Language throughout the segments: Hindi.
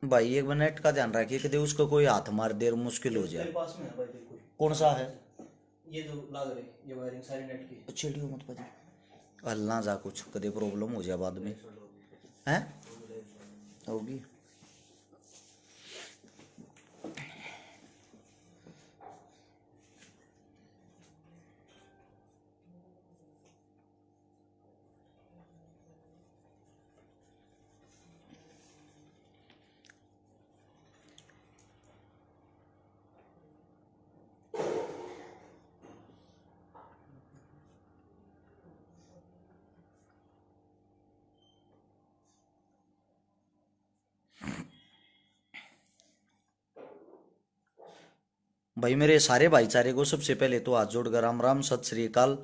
भाई एक मिनट का ध्यान रखिए कि उसको कोई हाथ मार दे मुश्किल हो जाए। तेरे पास में है भाई बिल्कुल। कौन सा है? ये जो लाग रही ये वायरिंग सारी नेट की। छेड़ियो मत भाजी, हल्ला जा कुछ कदे प्रॉब्लम हो जाए बाद में हैं होगी। भाई मेरे सारे भाईचारे को सबसे पहले तो हाथ जोड़कर राम राम सत श्री अकाल।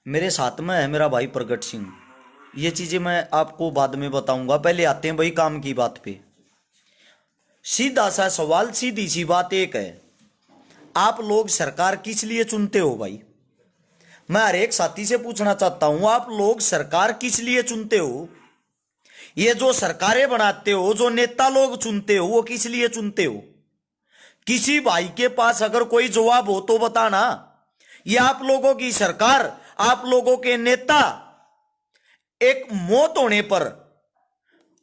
मेरे साथ में है मेरा भाई प्रगट सिंह। ये चीजें मैं आपको बाद में बताऊंगा, पहले आते हैं भाई काम की बात पे। सीधा सा सवाल, सीधी सी बात एक है, आप लोग सरकार किस लिए चुनते हो? भाई मैं हर एक साथी से पूछना चाहता हूं, आप लोग सरकार किस लिए चुनते हो? ये जो सरकारें बनाते हो, जो नेता लोग चुनते हो, वो किस लिए चुनते हो? किसी भाई के पास अगर कोई जवाब हो तो बताना। ये आप लोगों की सरकार, आप लोगों के नेता एक मौत होने पर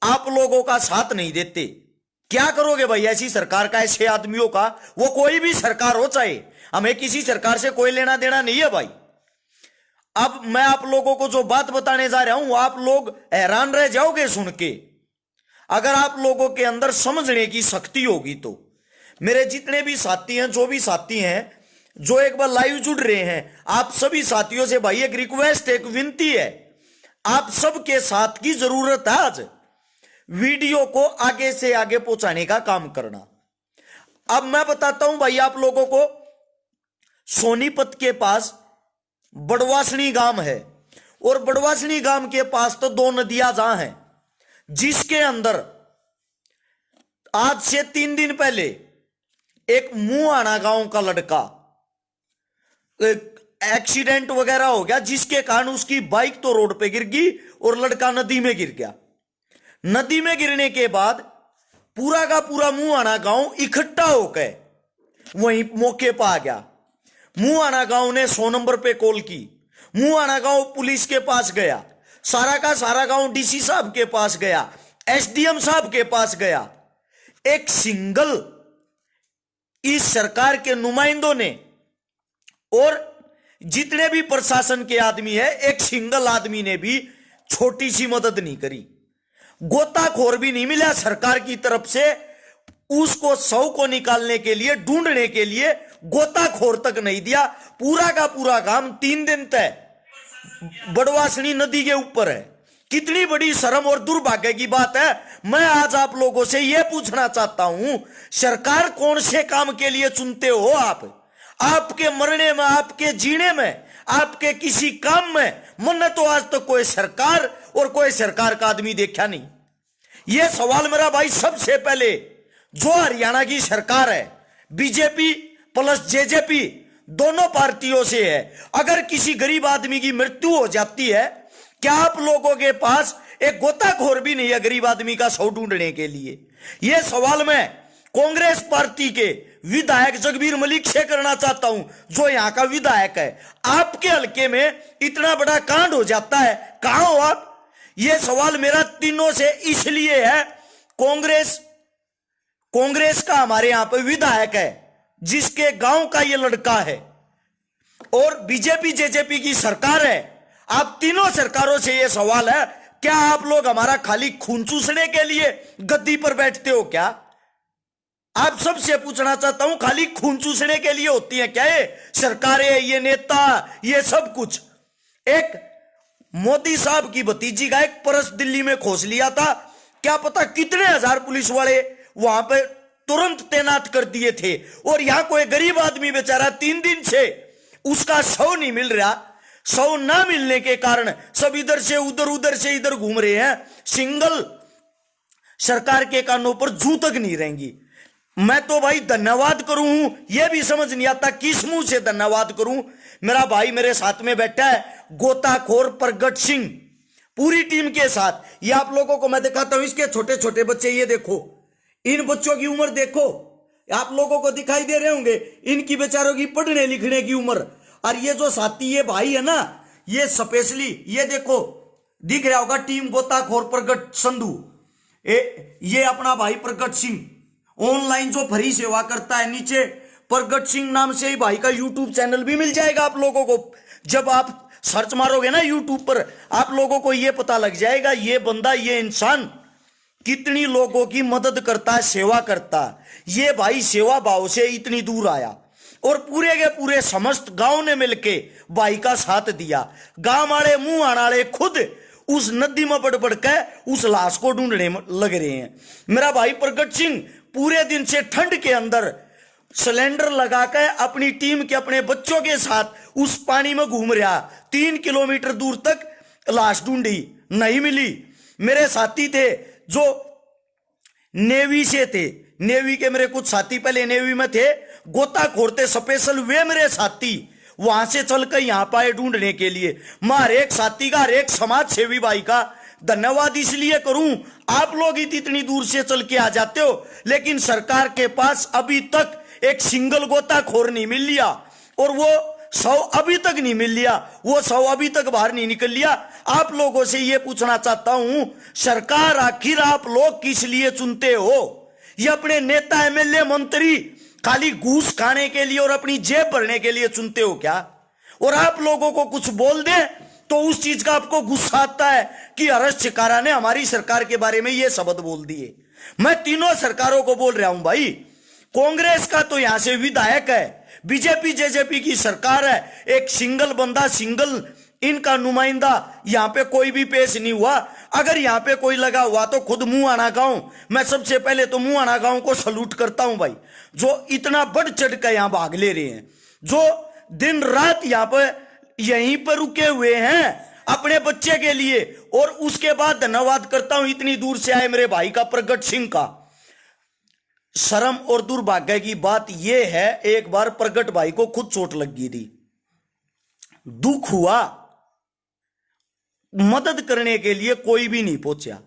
आप लोगों का साथ नहीं देते, क्या करोगे भाई ऐसी सरकार का, ऐसे आदमियों का? वो कोई भी सरकार हो, चाहे हमें किसी सरकार से कोई लेना देना नहीं है भाई। अब मैं आप लोगों को जो बात बताने जा रहा हूं, आप लोग हैरान रह जाओगे सुन के। अगर आप लोगों के अंदर समझने की शक्ति होगी तो। मेरे जितने भी साथी हैं, जो भी साथी हैं, जो एक बार लाइव जुड़ रहे हैं, आप सभी साथियों से भाई एक रिक्वेस्ट, एक विनती है, आप सबके साथ की जरूरत है आज वीडियो को आगे से आगे पहुंचाने का काम करना। अब मैं बताता हूं भाई आप लोगों को, सोनीपत के पास बड़वासनी गांव है, और बड़वासनी गांव के पास तो दो नदियां जहां हैं, जिसके अंदर आज से 3 दिन पहले एक मुआना गांव का लड़का एक्सीडेंट वगैरह हो गया, जिसके कारण उसकी बाइक तो रोड पे गिर गई और लड़का नदी में गिर गया। नदी में गिरने के बाद पूरा का पूरा मुआना गांव इकट्ठा होकर वहीं मौके पर आ गया। मुआना गांव ने 100 नंबर पे कॉल की, मुआना गांव पुलिस के पास गया, सारा का सारा गांव डीसी साहब के पास गया, एसडीएम साहब के पास गया। एक सिंगल इस सरकार के नुमाइंदों ने और जितने भी प्रशासन के आदमी है, एक सिंगल आदमी ने भी छोटी सी मदद नहीं करी। गोताखोर भी नहीं मिला सरकार की तरफ से, उसको शव को निकालने के लिए, ढूंढने के लिए गोताखोर तक नहीं दिया। पूरा का पूरा काम 3 दिन तक बड़वासनी नदी के ऊपर है। कितनी बड़ी शर्म और दुर्भाग्य की बात है। मैं आज आप लोगों से यह पूछना चाहता हूं, सरकार कौन से काम के लिए चुनते हो आप? आपके मरने में, आपके जीने में, आपके किसी काम में मैंने तो आज तक तो कोई सरकार और कोई सरकार का आदमी देखा नहीं। यह सवाल मेरा भाई सबसे पहले जो हरियाणा की सरकार है, बीजेपी प्लस जेजेपी दोनों पार्टियों से है। अगर किसी गरीब आदमी की मृत्यु हो जाती है, क्या आप लोगों के पास एक गोताखोर भी नहीं है गरीब आदमी का शव ढूंढने के लिए? यह सवाल मैं कांग्रेस पार्टी के विधायक जगबीर मलिक से करना चाहता हूं, जो यहां का विधायक है। आपके हलके में इतना बड़ा कांड हो जाता है, कहां हो आप? यह सवाल मेरा तीनों से इसलिए है, कांग्रेस का हमारे यहां पर विधायक है जिसके गांव का यह लड़का है, और बीजेपी जेजेपी की सरकार है। आप तीनों सरकारों से यह सवाल है, क्या आप लोग हमारा खाली खून चूसने के लिए गद्दी पर बैठते हो क्या? आप सबसे पूछना चाहता हूं, खाली खून चूसने के लिए होती है क्या ये सरकारें, ये नेता, ये सब कुछ? एक मोदी साहब की भतीजी का एक पर्स दिल्ली में खोस लिया था, क्या पता कितने हजार पुलिस वाले वहां पे तुरंत तैनात कर दिए थे, और यहां कोई गरीब आदमी बेचारा 3 दिन से उसका शव नहीं मिल रहा। शव ना मिलने के कारण सब इधर से उधर, उधर से इधर घूम रहे हैं। सिंगल सरकार के कानों पर जू तक नहीं रहेंगी। मैं तो भाई धन्यवाद करूं, यह भी समझ नहीं आता किस मुंह से धन्यवाद करूं। मेरा भाई मेरे साथ में बैठा है गोताखोर प्रगट सिंह, पूरी टीम के साथ। ये आप लोगों को मैं दिखाता हूं, इसके छोटे छोटे बच्चे, ये देखो, इन बच्चों की उम्र देखो, आप लोगों को दिखाई दे रहे होंगे, इनकी बेचारों की पढ़ने लिखने की उम्र। और ये जो साथी ये भाई है ना, ये स्पेशली ये देखो, दिख रहा होगा, टीम गोताखोर प्रगट संधू, ये अपना भाई प्रगट सिंह ऑनलाइन जो फ्री सेवा करता है। नीचे प्रगट सिंह नाम से ही भाई का यूट्यूब चैनल भी मिल जाएगा आप लोगों को। जब आप सर्च मारोगे ना यूट्यूब पर, आप लोगों को यह पता लग जाएगा ये बंदा, ये इंसान कितनी लोगों की मदद करता है, सेवा करता है। ये भाई सेवा भाव से इतनी दूर आया और पूरे के पूरे समस्त गांव ने मिलके भाई का साथ दिया। गांव वाले मुंह आने वाले खुद उस नदी में बढ़ बढ़ के उस लाश को ढूंढने लग रहे हैं। मेरा भाई प्रगट सिंह पूरे दिन से ठंड के अंदर सिलेंडर लगाकर अपनी टीम के अपने बच्चों के साथ उस पानी में घूम रहा। 3 किलोमीटर दूर तक लाश ढूंढी, नहीं मिली। मेरे साथी थे जो नेवी से थे, नेवी के मेरे कुछ साथी पहले नेवी में थे, गोताखोर थे स्पेशल, वे मेरे साथी वहां से चलकर यहां पाए ढूंढने के लिए। मैं हर एक साथी का, हर एक समाज सेवी भाई का धन्यवाद इसलिए करूं, आप लोग इतनी दूर से चल के आ जाते हो, लेकिन सरकार के पास अभी तक एक सिंगल गोताखोर नहीं मिल लिया, और वो 100 अभी तक नहीं मिल लिया, वो 100 अभी तक बाहर नहीं निकल लिया। आप लोगों से ये पूछना चाहता हूं, सरकार आखिर आप लोग किस लिए चुनते हो? ये अपने नेता एमएलए मंत्री खाली घूस खाने के लिए और अपनी जेब भरने के लिए चुनते हो क्या? और आप लोगों को कुछ बोल दे तो उस चीज का आपको गुस्सा आता है कि हर्ष चिकारा ने हमारी सरकार के बारे में ये शब्द बोल दिए। मैं तीनों सरकारों को बोल रहा हूं भाई, कांग्रेस का तो यहां से विधायक है, बीजेपी जेजेपी की सरकार है, एक सिंगल बंदा, सिंगल इनका नुमाइंदा यहां पे कोई भी पेश नहीं हुआ। अगर यहां पे कोई लगा हुआ तो खुद मुंहाना गांव, मैं सबसे पहले तो मुंहाना गांव को सलूट करता हूं भाई, जो इतना बढ़ चढ़ कर यहां भाग ले रहे हैं, जो दिन रात यहां पर यहीं पर रुके हुए हैं अपने बच्चे के लिए। और उसके बाद धन्यवाद करता हूं इतनी दूर से आए मेरे भाई का, प्रगट सिंह का। शर्म और दुर्भाग्य की बात यह है, एक बार प्रगट भाई को खुद चोट लग गई थी, दुख हुआ, मदद करने के लिए कोई भी नहीं पहुंचा।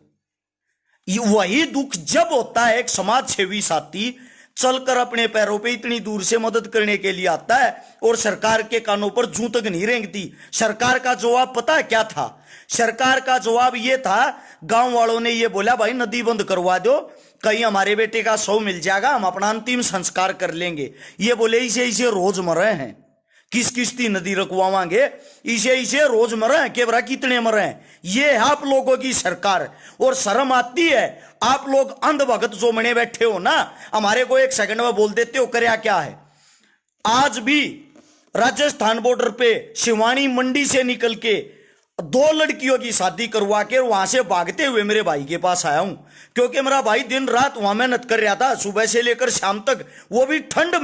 वही दुख जब होता है एक समाज सेवी साथी चलकर अपने पैरों पे इतनी दूर से मदद करने के लिए आता है और सरकार के कानों पर जूं तक नहीं रेंगती। सरकार का जवाब पता है क्या था? सरकार का जवाब ये था, गांव वालों ने ये बोला भाई नदी बंद करवा दो, कहीं हमारे बेटे का शव मिल जाएगा, हम अपना अंतिम संस्कार कर लेंगे। ये बोले इसे इसे रोज मरे हैं, किस किस्ती नदी रखवावांगे, इसे इसे रोज मरे हैं, केवरा कितने मरे हैं। ये है आप लोगों की सरकार। और शर्म आती है, आप लोग अंधभगत जो मने बैठे हो ना, हमारे को एक सेकंड में बोल देते हो करया क्या है। आज भी राजस्थान बॉर्डर पे शिवानी मंडी से निकल के 2 लड़कियों की शादी करवा के वहां से भागते हुए मेरे भाई के पास आया हूं, क्योंकि मेरा भाई दिन रात वहां मेहनत कर रहा था, सुबह से लेकर शाम तक, वो भी ठंड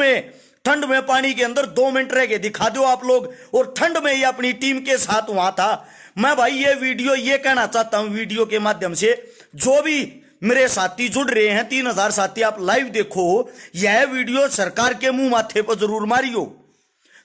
में पानी के अंदर 2 मिनट रह के दिखा दो आप लोग, और ठंड में ही अपनी टीम के साथ वहां था। मैं भाई ये वीडियो ये कहना चाहता हूं वीडियो के माध्यम से, जो भी मेरे साथी जुड़ रहे हैं, 3000 साथी आप लाइव देखो, यह वीडियो सरकार के मुंह माथे पर जरूर मारियो,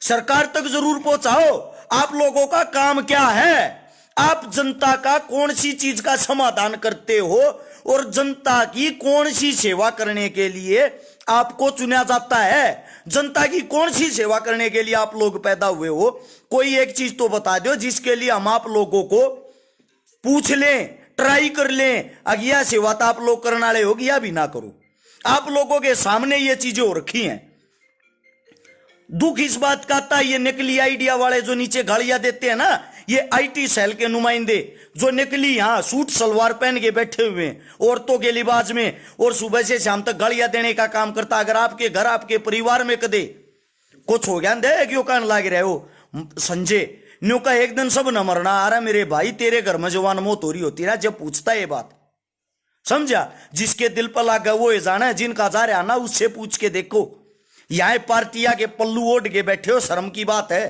सरकार तक जरूर पहुंचाओ। आप लोगों का काम क्या है? आप जनता का कौन सी चीज का समाधान करते हो और जनता की कौन सी सेवा करने के लिए आपको चुना जाता है? जनता की कौन सी सेवा करने के लिए आप लोग पैदा हुए हो? कोई एक चीज तो बता दो जिसके लिए हम आप लोगों को पूछ लें, ट्राई कर लें। अगिया सेवा तो आप लोग करने वाले होगी या भी ना करो, आप लोगों के सामने ये चीजें हो रखी हैं। दुख इस बात का आता है, ये नकली आइडिया वाले जो नीचे गालियां देते हैं ना, ये आईटी सेल के नुमाइंदे जो नकली यहां सूट सलवार पहन के बैठे हुए हैं औरतों के लिबास में, और सुबह से शाम तक गालियां देने का काम करता। अगर आपके घर आपके परिवार में कदे कुछ हो गया दे क्यों कान लाग रहे हो संजय न्यू का, एक दिन सब न मरना आ रहा मेरे भाई, तेरे घर में जवान मौत हो रही होती ना जब पूछता है ये बात, समझा? जिसके दिल पर लागा वो ये जाना है, जिनका जा रहा ना उससे पूछ के देखो। यहां पार्टियां के पल्लू ओढ़ के बैठे हो, शर्म की बात है।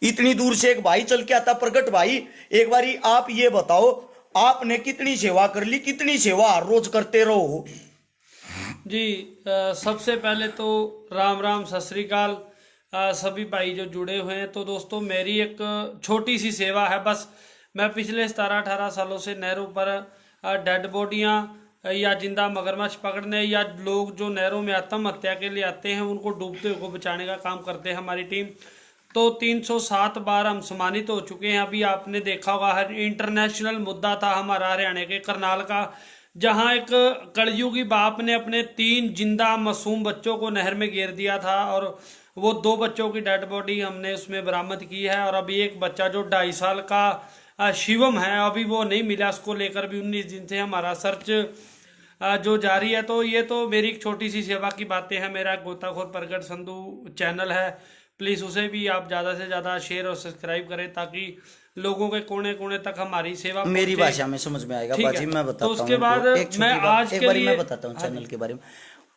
इतनी दूर से एक भाई चल के आता, प्रगट भाई एक बारी आप ये बताओ, आपने कितनी सेवा कर ली, कितनी सेवा हर रोज करते रहो? जी सबसे पहले तो राम राम सत श्री अकाल सभी भाई जो जुड़े हुए हैं। तो दोस्तों मेरी एक छोटी सी सेवा है, बस मैं पिछले 17-18 सालों से नहरों पर डेड बॉडियां या जिंदा मगरमच्छ पकड़ने या लोग जो नहरों में आत्महत्या के लिए आते हैं उनको डूबते हुए को बचाने का काम करते हैं हमारी टीम। तो 307 बार हम सम्मानित हो चुके हैं। अभी आपने देखा होगा हर इंटरनेशनल मुद्दा था हमारा हरियाणा के करनाल का, जहां एक कलयुगी बाप ने अपने 3 जिंदा मासूम बच्चों को नहर में गिर दिया था और वो 2 बच्चों की डेड बॉडी हमने उसमें बरामद की है। और अभी एक बच्चा जो 2.5 साल का शिवम है, अभी वो नहीं मिला, उसको लेकर भी 19 दिन से हमारा सर्च जो जारी है। तो ये तो मेरी एक छोटी सी सेवा की बातें हैं। मेरा गोताखोर प्रगट संधू चैनल है, प्लीज़ उसे भी आप ज़्यादा से ज़्यादा शेयर और सब्सक्राइब करें ताकि लोगों के कोने कोने तक हमारी सेवा मेरी भाषा में समझ में आएगा। बाजी मैं बताता हूँ। तो उसके बाद मैं आज के लिए मैं बताता हूँ चैनल के बारे में।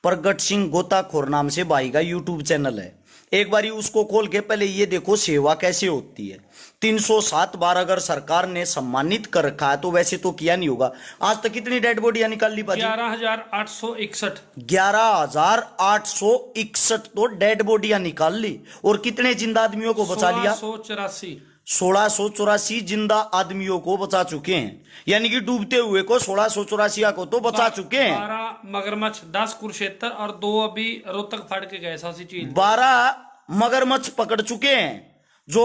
प्रगट सिंह गोताखोर नाम से भाई का यूट्यूब चैनल है। एक बारी उसको खोल के पहले ये देखो सेवा कैसे होती है। 307 बार अगर सरकार ने सम्मानित कर रखा है तो वैसे तो किया नहीं होगा। आज तक कितनी डेड बॉडियां निकाल ली बाजी? 11,861 11,861 तो डेड बॉडियां निकाल ली। और कितने जिंदा आदमियों को बचा लिया? 1684 जिंदा आदमियों को बचा चुके हैं। यानी कि डूबते हुए को 1684 को तो बचा चुके हैं। 12 मगरमच्छ, 10 कुरुक्षेत्र और 2 अभी रोहतक फाड़ के गए सासी चीज। 12 मगरमच्छ पकड़ चुके हैं जो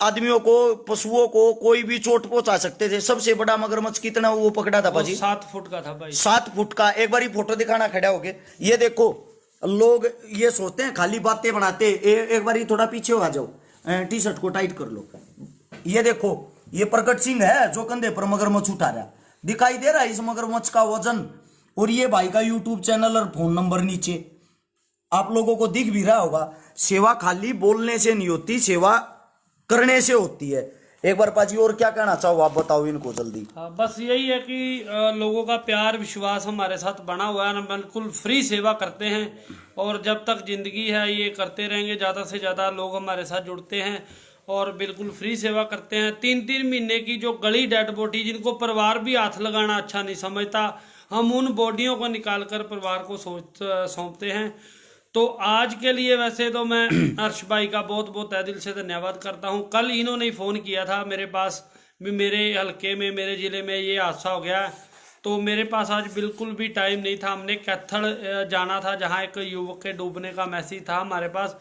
आदमियों को पशुओं को कोई भी चोट पहुंचा सकते थे। सबसे बड़ा मगरमच्छ कितना वो पकड़ा था भाजी? 7 फुट का था भाई। 7 फुट का। एक बार फोटो दिखाना खड़ा होके। ये देखो, लोग ये सोचते हैं खाली बातें बनाते। एक बार थोड़ा पीछे आ जाओ, टी शर्ट को टाइट कर लो। ये देखो, ये प्रगट सिंह है जो कंधे पर मगरमच्छ उठा रहा है। दिखाई दे रहा है इस मगरमच्छ का वजन। और ये भाई का यूट्यूब चैनल और फोन नंबर नीचे आप लोगों को दिख भी रहा होगा। सेवा खाली बोलने से नहीं होती, सेवा करने से होती है। एक बार पाजी और क्या कहना चाहो आप बताओ इनको जल्दी। बस यही है कि लोगों का प्यार विश्वास हमारे साथ बना हुआ है। हम बिल्कुल फ्री सेवा करते हैं और जब तक जिंदगी है ये करते रहेंगे। ज़्यादा से ज़्यादा लोग हमारे साथ जुड़ते हैं और बिल्कुल फ्री सेवा करते हैं। 3-3 महीने की जो गली डेड बॉडी जिनको परिवार भी हाथ लगाना अच्छा नहीं समझता, हम उन बॉडियों को निकाल कर परिवार को सौंपते हैं। तो आज के लिए वैसे तो मैं हर्ष भाई का बहुत बहुत तहे दिल से धन्यवाद करता हूं। कल इन्होंने ही फ़ोन किया था मेरे पास भी, मेरे हलके में मेरे ज़िले में ये हादसा हो गया है। तो मेरे पास आज बिल्कुल भी टाइम नहीं था। हमने कैथल जाना था जहां एक युवक के डूबने का मैसेज था हमारे पास,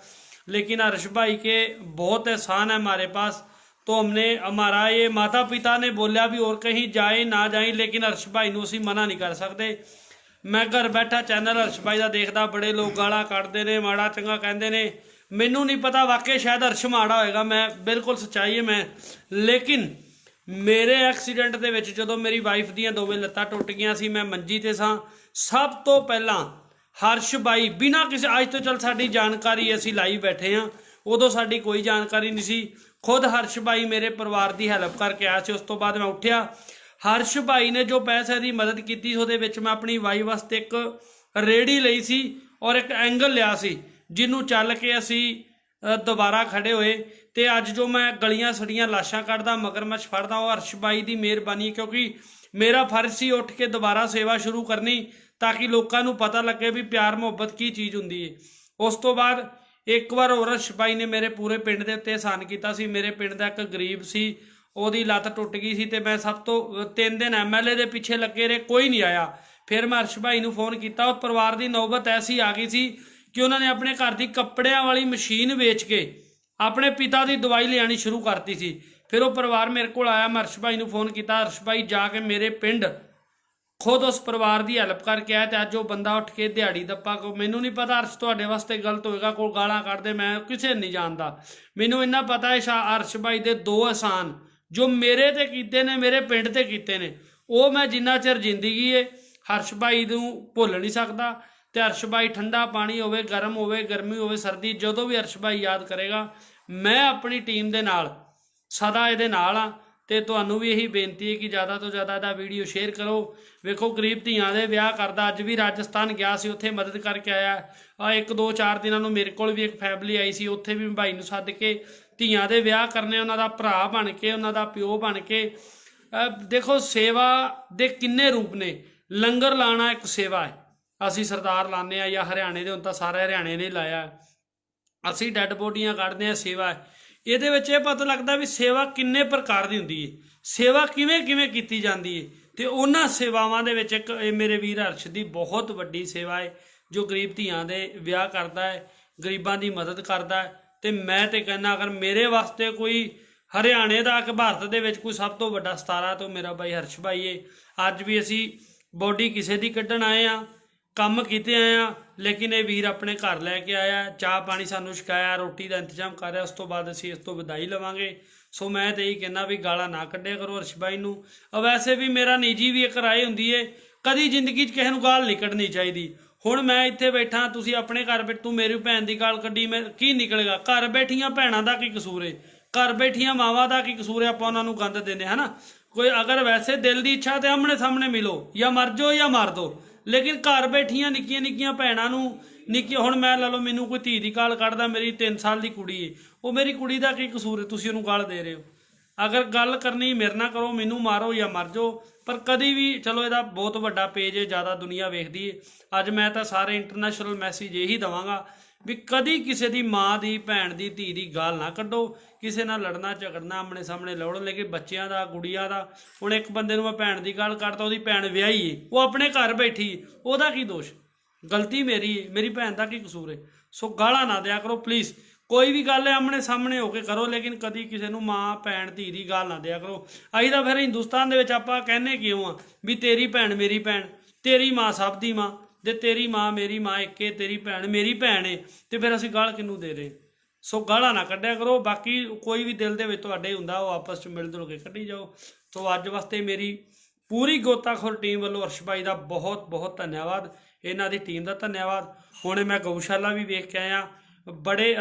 लेकिन हर्ष भाई के बहुत एहसान है हमारे पास। तो हमने, हमारा ये माता पिता ने बोलिया भी और कहीं जाए ना जाए, लेकिन हर्ष भाई ने उसी मना नहीं कर सकते। मैं घर बैठा चैनल हर्ष भाई का देखता, बड़े लोग गाला कटते ने, माड़ा चंगा कहते ने। मैनू नहीं पता वाकई शायद हर्ष माड़ा होएगा, मैं बिल्कुल सच्चाई है मैं। लेकिन मेरे एक्सीडेंट ਦੇ ਵਿੱਚ ਜਦੋਂ ਮੇਰੀ ਵਾਈਫ ਦੀਆਂ ਦੋਵੇਂ ਲੱਤਾਂ ਟੁੱਟ ਗਈਆਂ ਸੀ, ਮੈਂ ਮੰਜੀ ਤੇ ਸਾਂ, ਸਭ ਤੋਂ ਪਹਿਲਾਂ ਹਰਸ਼ ਬਾਈ ਬਿਨਾਂ ਕਿਸੇ, ਅੱਜ ਤੋਂ ਚੱਲ ਸਾਡੀ ਜਾਣਕਾਰੀ ਅਸੀਂ ਲਾਈ ਬੈਠੇ ਹਾਂ, ਉਦੋਂ ਸਾਡੀ ਕੋਈ ਜਾਣਕਾਰੀ ਨਹੀਂ ਸੀ। ਖੁਦ ਹਰਸ਼ ਬਾਈ ਮੇਰੇ ਪਰਿਵਾਰ ਦੀ ਹੈਲਪ ਕਰਕੇ ਆਇਆ ਸੀ। ਉਸ ਤੋਂ ਬਾਅਦ ਮੈਂ ਉੱਠਿਆ, ਹਰਸ਼ ਭਾਈ ਨੇ ਜੋ ਪੈਸੇ ਦੀ ਮਦਦ ਕੀਤੀ ਉਹਦੇ ਵਿੱਚ ਮੈਂ ਆਪਣੀ ਵਾਈ ਵਾਸਤੇ ਇੱਕ ਰੇੜੀ ਲਈ ਸੀ ਔਰ ਇੱਕ ਐਂਗਲ ਲਿਆ ਸੀ ਜਿਹਨੂੰ ਚੱਲ ਕੇ ਅਸੀਂ ਦੁਬਾਰਾ ਖੜੇ ਹੋਏ। ਤੇ ਅੱਜ ਜੋ ਮੈਂ ਗਲੀਆਂ ਸੜੀਆਂ ਲਾਸ਼ਾਂ ਕੱਢਦਾ, ਮਗਰਮੱਛ ਫੜਦਾ, ਉਹ ਹਰਸ਼ ਭਾਈ ਦੀ ਮਿਹਰਬਾਨੀ, ਕਿਉਂਕਿ ਮੇਰਾ ਫਰਜ਼ ਸੀ ਉੱਠ ਕੇ ਦੁਬਾਰਾ ਸੇਵਾ ਸ਼ੁਰੂ ਕਰਨੀ ਤਾਂ ਕਿ ਲੋਕਾਂ ਨੂੰ ਪਤਾ ਲੱਗੇ ਵੀ ਪਿਆਰ ਮੁਹੱਬਤ ਕੀ ਚੀਜ਼ ਹੁੰਦੀ ਹੈ। ਉਸ ਤੋਂ ਬਾਅਦ ਇੱਕ ਵਾਰ ਹੋਰ ਹਰਸ਼ ਭਾਈ ਨੇ ਮੇਰੇ ਪੂਰੇ ਪਿੰਡ ਦੇ ਉੱਤੇ ਅਹਿਸਾਨ ਕੀਤਾ ਸੀ। ਮੇਰੇ ਪਿੰਡ ਦਾ ਇੱਕ ਗਰੀਬ ਸੀ, ਉਹਦੀ ਲੱਤ ਟੁੱਟ ਗਈ ਸੀ ਤੇ ਮੈਂ ਸਭ ਤੋਂ 3 ਦਿਨ ਐਮਐਲਏ ਦੇ ਪਿੱਛੇ ਲੱਗੇ ਰਹੇ, ਕੋਈ ਨਹੀਂ ਆਇਆ। ਫਿਰ ਮੈਂ ਹਰਸ਼ ਭਾਈ ਨੂੰ ਫੋਨ ਕੀਤਾ। ਉਹ ਪਰਿਵਾਰ ਦੀ ਨੌਬਤ ਐਸੀ ਆ ਗਈ ਸੀ ਕਿ ਉਹਨਾਂ ਨੇ ਆਪਣੇ ਘਰ ਦੀ ਕੱਪੜਿਆਂ ਵਾਲੀ ਮਸ਼ੀਨ ਵੇਚ ਕੇ ਆਪਣੇ ਪਿਤਾ ਦੀ ਦਵਾਈ ਲਿਆਣੀ ਸ਼ੁਰੂ ਕਰਤੀ ਸੀ। ਫਿਰ ਉਹ ਪਰਿਵਾਰ ਮੇਰੇ ਕੋਲ ਆਇਆ, ਮੈਂ ਹਰਸ਼ ਭਾਈ ਨੂੰ ਫੋਨ ਕੀਤਾ। ਹਰਸ਼ ਭਾਈ ਜਾ ਕੇ ਮੇਰੇ ਪਿੰਡ ਖੁਦ ਉਸ ਪਰਿਵਾਰ ਦੀ ਹੈਲਪ ਕਰਕੇ ਆਇਆ ਤੇ ਅੱਜ ਉਹ ਬੰਦਾ ਉੱਠ ਕੇ ਦਿਹਾੜੀ ਦੱਪਾ ਕੋ, ਮੈਨੂੰ ਨਹੀਂ ਪਤਾ ਹਰਸ਼ ਤੁਹਾਡੇ ਵਾਸਤੇ ਗਲਤ ਹੋਏਗਾ, ਕੋਈ ਗਾਲਾਂ ਕੱਢਦੇ, ਮੈਂ ਕਿਸੇ ਨਹੀਂ ਜਾਣਦਾ। ਮੈਨੂੰ ਇੰਨਾ ਪਤਾ ਹੈ ਹਰਸ਼ ਭਾਈ ਦੇ 2 ਅਹਿਸਾਨ ਜੋ ਮੇਰੇ ਤੇ ਕੀਤੇ ਨੇ, ਮੇਰੇ ਪਿੰਡ ਤੇ ਕੀਤੇ ਨੇ, ਉਹ ਮੈਂ ਜਿੰਨਾ ਚਿਰ ਜ਼ਿੰਦਗੀ ਹੈ ਹਰਸ਼ ਭਾਈ ਨੂੰ ਭੁੱਲ ਨਹੀਂ ਸਕਦਾ। ਤੇ ਹਰਸ਼ ਭਾਈ ਠੰਡਾ ਪਾਣੀ ਹੋਵੇ, ਗਰਮ ਹੋਵੇ, ਗਰਮੀ ਹੋਵੇ, ਸਰਦੀ, ਜਦੋਂ ਵੀ ਹਰਸ਼ ਭਾਈ ਯਾਦ ਕਰੇਗਾ, ਮੈਂ ਆਪਣੀ ਟੀਮ ਦੇ ਨਾਲ ਸਦਾ ਇਹਦੇ ਨਾਲ ਆ। ਤੇ ਤੁਹਾਨੂੰ ਵੀ ਇਹੀ ਬੇਨਤੀ ਹੈ ਕਿ ਜ਼ਿਆਦਾ ਤੋਂ ਜ਼ਿਆਦਾ ਇਹਦਾ ਵੀਡੀਓ ਸ਼ੇਅਰ ਕਰੋ। ਵੇਖੋ ਗਰੀਬ ਧੀਆਂ ਦੇ ਵਿਆਹ ਕਰਦਾ, ਅੱਜ ਵੀ ਰਾਜਸਥਾਨ ਗਿਆ ਸੀ, ਉੱਥੇ ਮਦਦ ਕਰਕੇ ਆਇਆ। 1-2-4 ਦਿਨਾਂ ਨੂੰ ਮੇਰੇ ਕੋਲ ਵੀ ਇੱਕ ਫੈਮਿਲੀ ਆਈ ਸੀ, ਉੱਥੇ ਵੀ ਭਾਈ ਨੂੰ ਸੱਦ ਕੇ ਧੀਆਂ ਦੇ ਵਿਆਹ ਕਰਨੇ, ਉਹਨਾਂ ਦਾ ਭਰਾ ਬਣ ਕੇ, ਉਹਨਾਂ ਦਾ ਪਿਓ ਬਣ ਕੇ। ਦੇਖੋ ਸੇਵਾ ਦੇ ਕਿੰਨੇ ਰੂਪ ਨੇ। ਲੰਗਰ ਲਾਣਾ ਇੱਕ ਸੇਵਾ ਹੈ, ਅਸੀਂ ਸਰਦਾਰ ਲਾਉਂਦੇ ਹਾਂ ਜਾਂ ਹਰਿਆਣੇ ਦੇ, ਹੁਣ ਤਾਂ ਸਾਰਾ ਹਰਿਆਣੇ ਨੇ ਲਾਇਆ। ਅਸੀਂ ਡੈਡ ਬੋਡੀਆਂ ਕੱਢਦੇ ਹਾਂ, ਸੇਵਾ ਹੈ। ਇਹਦੇ ਵਿੱਚ ਇਹ ਪਤਾ ਲੱਗਦਾ ਵੀ ਸੇਵਾ ਕਿੰਨੇ ਪ੍ਰਕਾਰ ਦੀ ਹੁੰਦੀ ਹੈ, ਸੇਵਾ ਕਿਵੇਂ ਕਿਵੇਂ ਕੀਤੀ ਜਾਂਦੀ ਹੈ। ਤੇ ਉਹਨਾਂ ਸੇਵਾਵਾਂ ਦੇ ਵਿੱਚ ਇੱਕ ਇਹ ਮੇਰੇ ਵੀਰ ਹਰਸ਼ ਦੀ ਬਹੁਤ ਵੱਡੀ ਸੇਵਾ ਹੈ, ਜੋ ਗਰੀਬ ਧੀਆਂ ਦੇ ਵਿਆਹ ਕਰਦਾ ਹੈ, ਗਰੀਬਾਂ ਦੀ ਮਦਦ ਕਰਦਾ ਹੈ। ਤੇ ਮੈਂ ਤੇ ਕਹਿੰਦਾ ਅਗਰ ਮੇਰੇ ਵਾਸਤੇ ਕੋਈ ਹਰਿਆਣੇ ਦਾ ਕਿ ਭਾਰਤ ਦੇ ਵਿੱਚ ਕੋਈ ਸਭ ਤੋਂ ਵੱਡਾ ਸਤਾਰਾ ਤਾਂ ਮੇਰਾ ਬਾਈ ਹਰਸ਼ ਭਾਈ ਹੈ। ਅੱਜ ਵੀ ਅਸੀਂ ਬੋਡੀ ਕਿਸੇ ਦੀ ਕੱਢਣ ਆਏ ਆ, ਕੰਮ ਕੀਤੇ ਆਏ ਆ, ਲੇਕਿਨ ਇਹ ਵੀਰ ਆਪਣੇ ਘਰ ਲੈ ਕੇ ਆਇਆ, ਚਾਹ ਪਾਣੀ ਸਾਨੂੰ ਛਕਾਇਆ, ਰੋਟੀ ਦਾ ਇੰਤਜ਼ਾਮ ਕਰ ਰਿਹਾ। ਉਸ ਤੋਂ ਬਾਅਦ ਅਸੀਂ ਇਸ ਤੋਂ ਵਿਦਾਈ ਲਵਾਂਗੇ। ਸੋ ਮੈਂ ਤੇ ਇਹੀ ਕਹਿੰਦਾ ਵੀ ਗਾਲਾਂ ਨਾ ਕੱਢਿਆ ਕਰੋ ਹਰਸ਼ ਭਾਈ ਨੂੰ। ਵੈਸੇ ਵੀ ਮੇਰਾ ਨਿੱਜੀ ਵੀ ਇੱਕ ਰਾਏ ਹੁੰਦੀ ਏ, ਕਦੀ ਜ਼ਿੰਦਗੀ 'ਚ ਕਿਸੇ ਨੂੰ ਗਾਲ ਨਹੀਂ ਕੱਢਣੀ ਚਾਹੀਦੀ। ਹੁਣ ਮੈਂ ਇੱਥੇ ਬੈਠਾ, ਤੁਸੀਂ ਆਪਣੇ ਘਰ ਬੈਠ, ਤੂੰ ਮੇਰੀ ਭੈਣ ਦੀ ਗਾਲ ਕੱਢੀ, ਮੈਂ ਕੀ ਨਿਕਲੇਗਾ? ਘਰ ਬੈਠੀਆਂ ਭੈਣਾਂ ਦਾ ਕੀ ਕਸੂਰ ਏ? ਘਰ ਬੈਠੀਆਂ ਮਾਵਾਂ ਦਾ ਕੀ ਕਸੂਰ ਏ? ਆਪਾਂ ਉਹਨਾਂ ਨੂੰ ਗੰਦ ਦਿੰਦੇ ਹੈ ਨਾ। ਕੋਈ ਅਗਰ ਵੈਸੇ ਦਿਲ ਦੀ ਇੱਛਾ ਤੇ ਆਮਣੇ ਸਾਹਮਣੇ ਮਿਲੋ, ਜਾਂ ਮਰ ਜਾਓ ਜਾਂ ਮਾਰ ਦੋ। ਲੇਕਿਨ ਘਰ ਬੈਠੀਆਂ ਨਿੱਕੀਆਂ ਨਿੱਕੀਆਂ ਭੈਣਾਂ ਨੂੰ ਹੁਣ ਮੈਂ ਲਾ ਲਓ, ਮੈਨੂੰ ਕੋਈ ਧੀ ਦੀ ਗਾਲ ਕੱਢਦਾ, ਮੇਰੀ 3 ਸਾਲ ਦੀ ਕੁੜੀ ਏ, ਉਹ ਮੇਰੀ ਕੁੜੀ ਦਾ ਕੀ ਕਸੂਰ ਏ? ਤੁਸੀਂ ਉਹਨੂੰ ਗਾਲ ਦੇ ਰਹੇ ਹੋ। ਅਗਰ ਗੱਲ ਕਰਨੀ ਮੇਰੇ ਨਾਲ ਕਰੋ, ਮੈਨੂੰ ਮਾਰੋ ਜਾਂ ਮਰ ਜਾਓ, ਪਰ ਕਦੀ ਵੀ ਚਲੋ ਇਹਦਾ ਬਹੁਤ ਵੱਡਾ ਪੇਜ ਹੈ, ਜ਼ਿਆਦਾ ਦੁਨੀਆ ਵੇਖਦੀ ਏ। ਅੱਜ ਮੈਂ ਤਾਂ ਸਾਰੇ ਇੰਟਰਨੈਸ਼ਨਲ ਮੈਸੇਜ ਇਹੀ ਦੇਵਾਂਗਾ ਵੀ ਕਦੀ ਕਿਸੇ ਦੀ ਮਾਂ ਦੀ, ਭੈਣ ਦੀ, ਧੀ ਦੀ ਗਾਲ ਨਾ ਕੱਢੋ। ਕਿਸੇ ਨਾਲ ਲੜਨਾ ਝਗੜਨਾ ਆਮਣੇ ਸਾਹਮਣੇ ਲੜੋ, ਲੇਕਿਨ ਬੱਚਿਆਂ ਦਾ, ਗੁੜੀਆਂ ਦਾ। ਹੁਣ ਇੱਕ ਬੰਦੇ ਨੂੰ ਮੈਂ ਭੈਣ ਦੀ ਗਾਲ ਕੱਢਦਾ, ਉਹਦੀ ਭੈਣ ਵਿਆਹੀ ਏ, ਉਹ ਆਪਣੇ ਘਰ ਬੈਠੀ, ਉਹਦਾ ਕੀ ਦੋਸ਼? ਗਲਤੀ ਮੇਰੀ ਏ, ਮੇਰੀ ਭੈਣ ਦਾ ਕੀ ਕਸੂਰ ਏ? ਸੋ ਗਾਲਾਂ ਨਾ ਦਿਆ ਕਰੋ ਪਲੀਜ਼। ਕੋਈ ਵੀ ਗੱਲ ਹੈ ਆਮਣੇ ਸਾਹਮਣੇ ਹੋ ਕੇ ਕਰੋ, ਲੇਕਿਨ ਕਦੀ ਕਿਸੇ ਨੂੰ ਮਾਂ, ਭੈਣ, ਧੀ ਦੀ ਗਾਲ ਨਾ ਦਿਆ ਕਰੋ। ਅਸੀਂ ਤਾਂ ਫਿਰ ਹਿੰਦੁਸਤਾਨ ਦੇ ਵਿੱਚ ਆਪਾਂ ਕਹਿੰਦੇ ਕਿਉਂ ਆ ਵੀ ਤੇਰੀ ਭੈਣ ਮੇਰੀ ਭੈਣ, ਤੇਰੀ ਮਾਂ ਸਭ ਦੀ ਮਾਂ, ਜੇ ਤੇਰੀ ਮਾਂ ਮੇਰੀ ਮਾਂ ਇੱਕੇ, ਤੇਰੀ ਭੈਣ ਮੇਰੀ ਭੈਣ ਏ, ਤੇ ਫਿਰ ਅਸੀਂ ਗਾਲ ਕਿਹਨੂੰ ਦੇ ਰਹੇ? ਸੋ ਗਾਲਾਂ ਨਾ ਕੱਢਿਆ ਕਰੋ। ਬਾਕੀ ਕੋਈ ਵੀ ਦਿਲ ਦੇ ਵਿੱਚ ਤੁਹਾਡੇ ਹੁੰਦਾ, ਉਹ ਆਪਸ 'ਚ ਮਿਲ ਜੁਲ ਕੇ ਕੱਢੀ ਜਾਓ। ਸੋ ਅੱਜ ਵਾਸਤੇ ਮੇਰੀ ਪੂਰੀ ਗੋਤਾਖੋਰ ਟੀਮ ਵੱਲੋਂ ਹਰਸ਼ ਭਾਈ ਦਾ ਬਹੁਤ ਬਹੁਤ ਧੰਨਵਾਦ, ਇਹਨਾਂ ਦੀ ਟੀਮ ਦਾ ਧੰਨਵਾਦ। ਹੁਣ ਮੈਂ ਗਊਸ਼ਾਲਾ ਵੀ ਵੇਖ ਕੇ ਆਇਆ,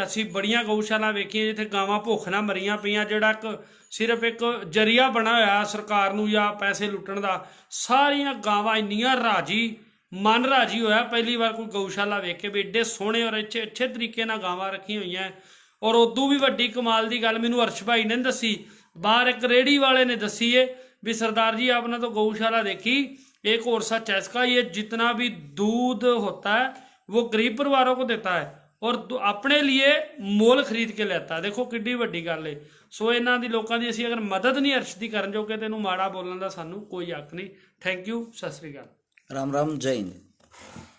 ਅਸੀਂ ਬੜੀਆਂ ਗਊਸ਼ਾਲਾ ਵੇਖੀਆਂ ਜਿੱਥੇ ਗਾਵਾਂ ਭੁੱਖ ਨਾਲ ਮਰੀਆਂ ਪਈਆਂ, ਜਿਹੜਾ ਸਿਰਫ ਇੱਕ ਜਰੀਆ ਬਣਾ ਹੋਇਆ ਸਰਕਾਰ ਨੂੰ ਜਾਂ ਪੈਸੇ ਲੁੱਟਣ ਦਾ। ਸਾਰੀਆਂ ਗਾਵਾਂ ਇੰਨੀਆਂ ਰਾਜੀ, ਮਨ ਰਾਜੀ ਹੋਇਆ ਪਹਿਲੀ ਵਾਰ ਕੋਈ ਗਊਸ਼ਾਲਾ ਵੇਖ ਕੇ ਵੀ ਏਡੇ ਸੋਹਣੇ ਔਰ ਅੱਛੇ ਤਰੀਕੇ ਨਾਲ ਗਾਵਾਂ ਰੱਖੀਆਂ ਹੋਈਆਂ। ਔਰ ਉਦੋਂ ਵੀ ਵੱਡੀ ਕਮਾਲ ਦੀ ਗੱਲ ਮੈਨੂੰ ਹਰਸ਼ ਭਾਈ ਨੇ ਦੱਸੀ, ਬਾਹਰ ਇੱਕ ਰੇਹੜੀ ਵਾਲੇ ਨੇ ਦੱਸੀ ਏ भी सरदार जी आपने तो गौशाला देखी, एक और सच है इसका, ये जितना भी दूध होता है वो गरीब परिवारों को देता है और अपने लिए मोल खरीद के लेता है। देखो किड्डी वड्डी गल है। सो इन्हां दी लोकां दी असीं अगर मदद नहीं अर्श दी करन जोगे ते इहनूं माड़ा बोलण दा सानूं कोई हक नहीं। थैंक यू, सत श्री अकाल, राम राम, जय हिंद।